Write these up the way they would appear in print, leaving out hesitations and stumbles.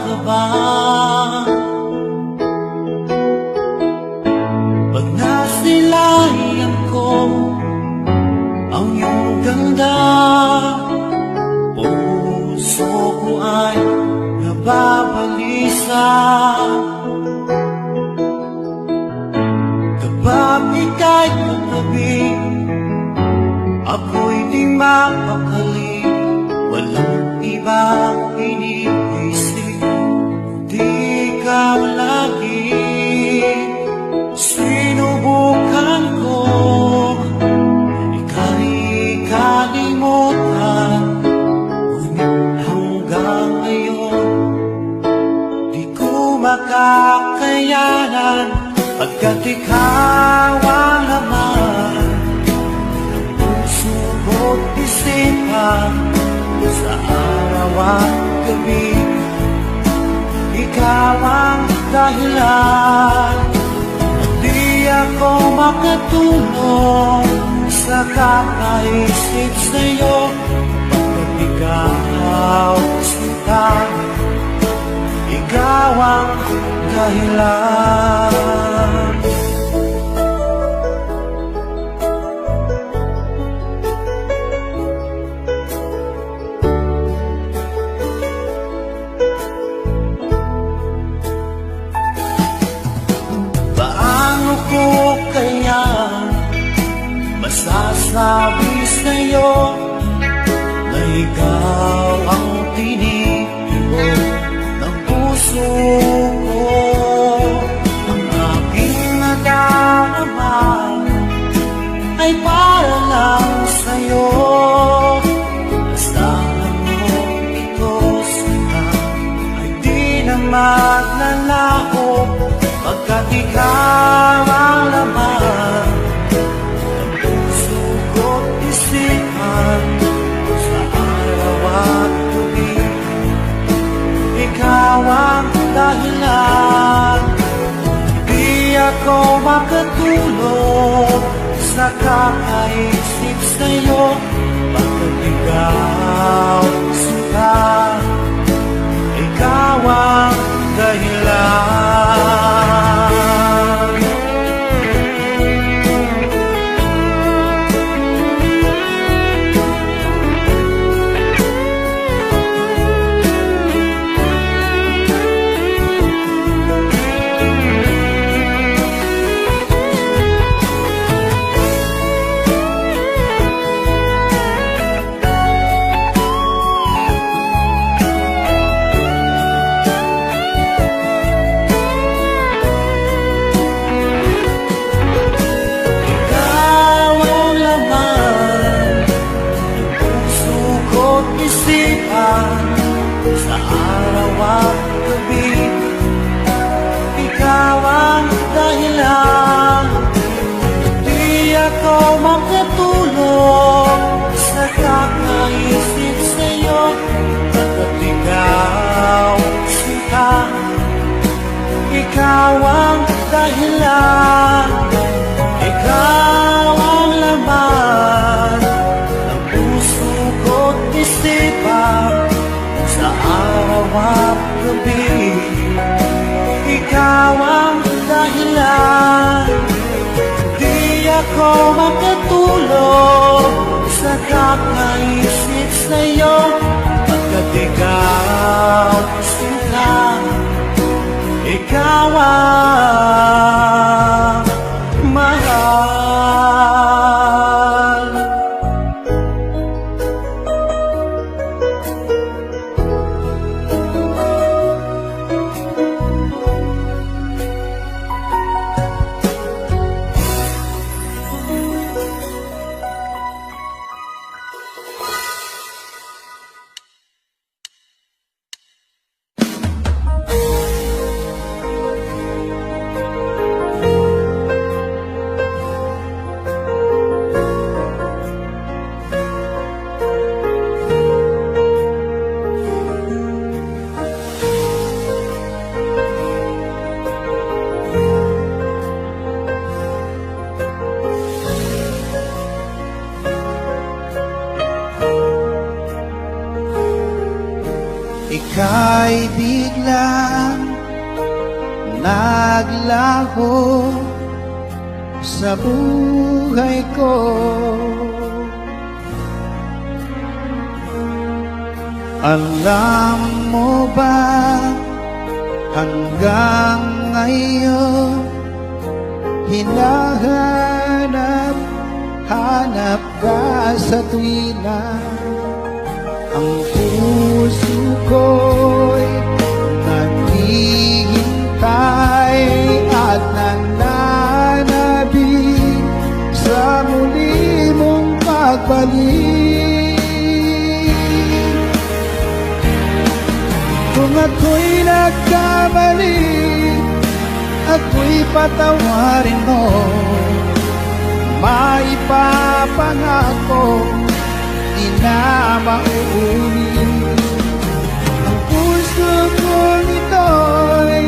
ka ba? Pag nasilayan ko ang iyong ganda, puso ko ay nababalisa. Kapag ika'y katabi, ako'y di mapakali. Walang ibang iniisip, di ka lagi. Sinubukan ko ika'y kalimutan, ngunit hanggang ngayon di ko makakayanan. Pagkat ikaw ang laman ng puso ko't isipan, sa araw at gabi ikaw ang dahilan. Di ako makatulog sa kakaisip sa'yo, pagkat ikaw sinta, ikaw ang dahilan. Paano ko kaya masasabi sa'yo na ikaw ang tinitiro ng puso ko? Ang aking nadarama ay para lang sa'yo. Asahan mo ito sila ay di na maglalaho, pagkat ikaw ang laman ng puso ko't isipan, sa araw at gabi ikaw ang dahilan. Di ako makatulog sa kakaisip sa'yo, pagkat ikaw sinta, ikaw ang dahilan. Sa araw at gabi ikaw ang dahilan. Di ako makatulog sa kakaisip sa'yo, pagkat ikaw sinta, ikaw ang dahilan. Ikaw ang laman ng puso ko't isipan, sa araw at gabi ikaw ang dahilan. Di ako makatulog sa kakaisip sa'yo, pagkat ikaw sinta, ikaw ang biglang naglaho sa buhay ko. Alam mo ba, hanggang ngayon hinahanap ka sa tuwina. Ang puso ko'y naghihintay at nananabik sa muli mong pagbalik. Kung ako'y nagkamali, ako'y patawarin mo. Maipapangako, di na mauulit. Ang puso kong ito'y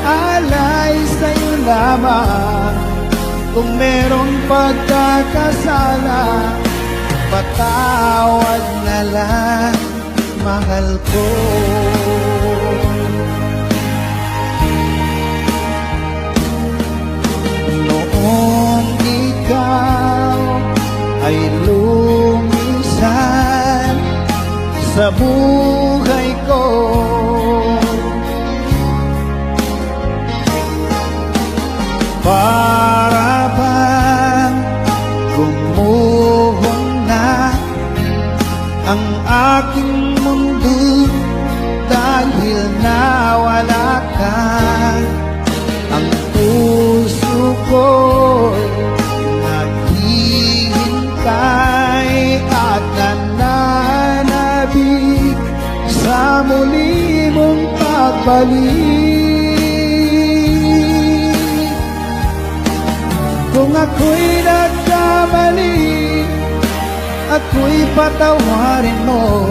alay sa'yo lamang. Kung merong pagkakasala, patawad na lang, mahal ko. Noong ikaw ay lumisan sa buhay ko, para bang gumuhon na ang aking mundo dahil nawala ka. Ang puso ko'y naghihintay at nananabik sa muli mong pagbalik. Kung ako'y nagkamali, ako'y patawarin mo.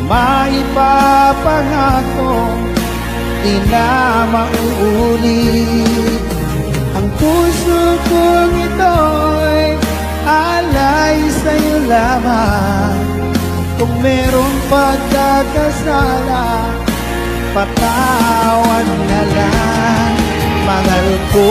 Maipapangako, di na mauulit. Ang puso kong ito'y alay sa'yo lamang. Kung merong pagkakasala, patawad na lang, mahal ko.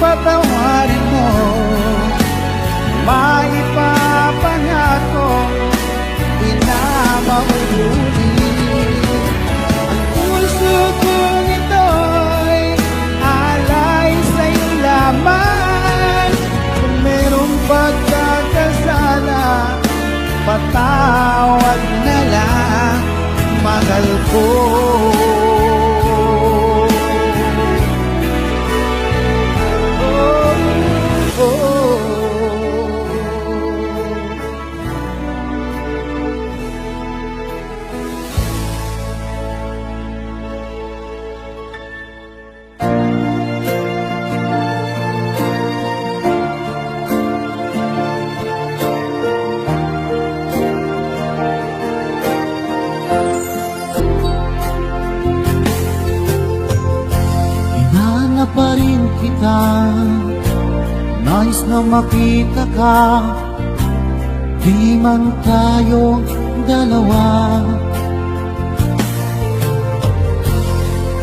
Patawarin mo, maipapangako, di na mauulit. Ang puso kong ito'y alay sa'yo lamang. Kung merong pagkakasala, patawad na lang, mahal ko. Pa rin kita, nais na makita ka, di man tayong dalawa.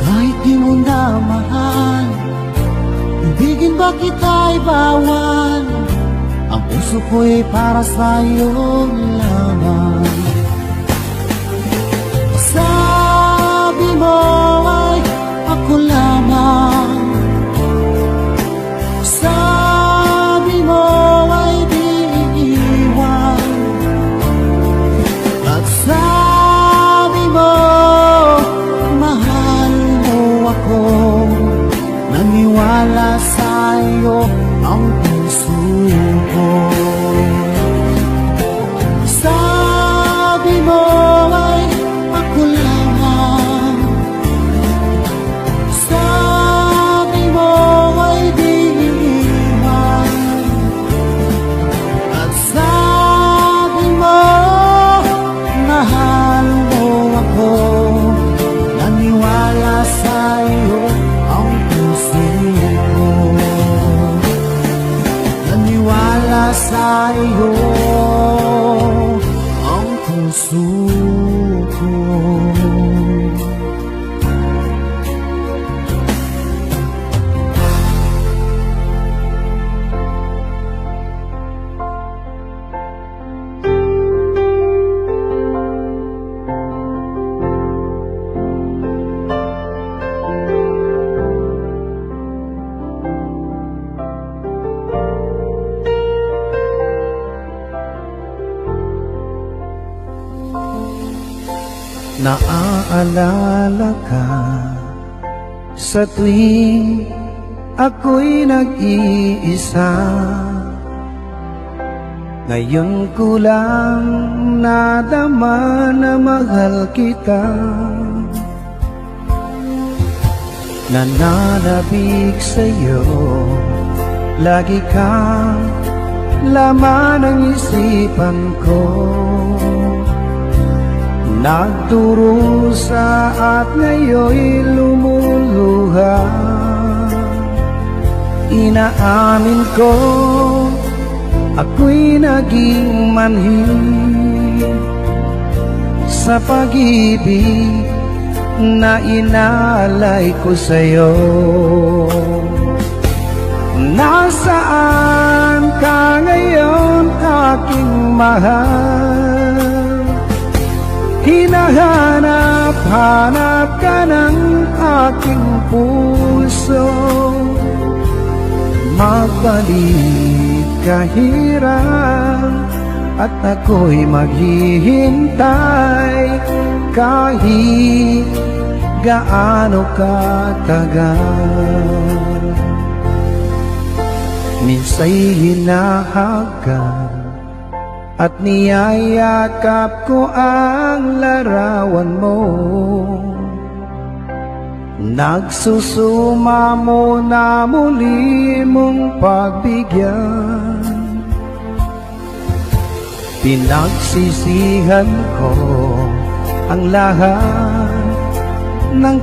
Kahit di mo na mahal, ibigin ba kita'y bawal? Ang puso ko'y para sa'yo lamang. Sabi mo ay ako lamang, sabi mo ay di iiwan, at sabi mo mahal mo ako. Naniwala sa'yo ang puso ko. Sabi Naaalala ka sa tuwing ako'y nag-iisa. Ngayon ko lang nadama na mahal kita. Nananabik sa'yo, lagi kang laman ng isipan ko. Nagdurusa at ngayon'y lumuluha. Inaamin ko, ako'y naging manhid sa pag-ibig na inalay ko sa'yo. Nasaan ka ngayon, aking mahal? Hinahanap-hanap ka ng aking puso. Magbalik kahirap at ako'y maghihintay kahit gaano katagal. Minsa'y hinahagan at niyayakap ko ang larawan mo. Nagsusumamo na muli mong pagbigyan. Pinagsisihan ko ang lahat ng